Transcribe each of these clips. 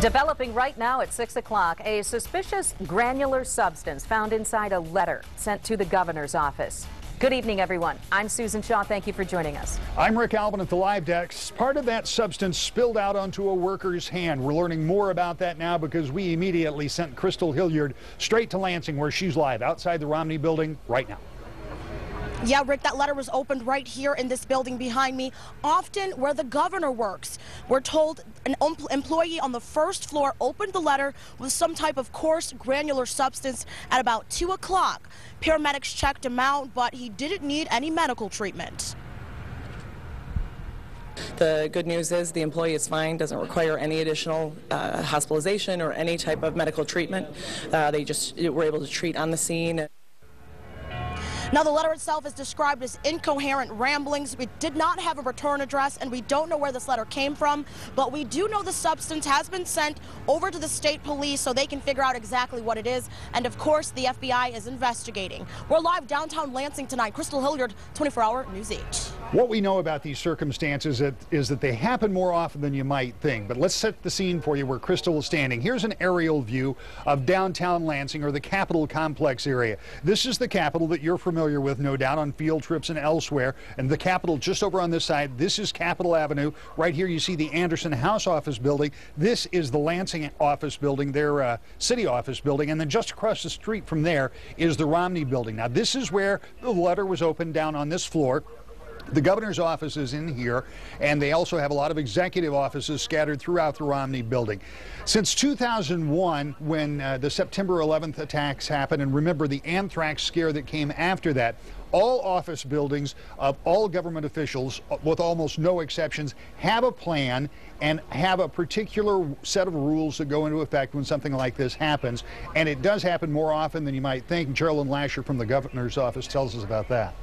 Developing right now at 6 o'clock, a suspicious granular substance found inside a letter sent to the governor's office. Good evening, everyone. I'm Susan Shaw. Thank you for joining us. I'm Rick Alvin at the Live Desk. Part of that substance spilled out onto a worker's hand. We're learning more about that now because we immediately sent Crystal Hilliard straight to Lansing, where she's live outside the Romney Building right now. Yeah, Rick, that letter was opened right here in this building behind me, often where the governor works. We're told an employee on the first floor opened the letter with some type of coarse, granular substance at about 2 o'clock. Paramedics checked him out, but he didn't need any medical treatment. The good news is the employee is fine, doesn't require any additional hospitalization or any type of medical treatment. They just were able to treat on the scene. Now, the letter itself is described as incoherent ramblings. We did not have a return address, and we don't know where this letter came from, but we do know the substance has been sent over to the state police so they can figure out exactly what it is. And, of course, the FBI is investigating. We're live downtown Lansing tonight. Crystal Hilliard, 24-hour News 8. What we know about these circumstances is that they happen more often than you might think. But let's set the scene for you where Crystal is standing. Here's an aerial view of downtown Lansing, or the Capitol Complex area. This is the Capitol that you're familiar with, no doubt, on field trips and elsewhere. And the Capitol just over on this side, this is Capitol Avenue. Right here you see the Anderson House Office Building. This is the Lansing Office Building, their city office building. And then just across the street from there is the Romney Building. Now, this is where the letter was opened, down on this floor. The governor's office is in here, and they also have a lot of executive offices scattered throughout the Romney Building. Since 2001, when the September 11th attacks happened, and remember the anthrax scare that came after that, all office buildings of all government officials, with almost no exceptions, have a plan and have a particular set of rules that go into effect when something like this happens. And it does happen more often than you might think. Geraldine Lasher from the governor's office tells us about that.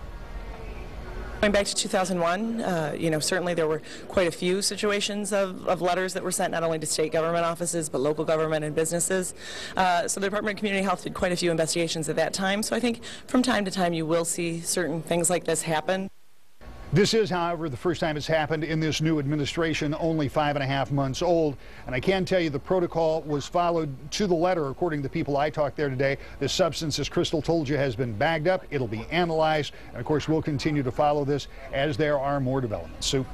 Going back to 2001, certainly there were quite a few situations of letters that were sent not only to state government offices, but local government and businesses. So the Department of Community Health did quite a few investigations at that time. So I think from time to time you will see certain things like this happen. This is, however, the first time it's happened in this new administration, only 5.5 months old. And I can tell you the protocol was followed to the letter, according to people I talked there today. This substance, as Crystal told you, has been bagged up. It'll be analyzed. And, of course, we'll continue to follow this as there are more developments. Sue?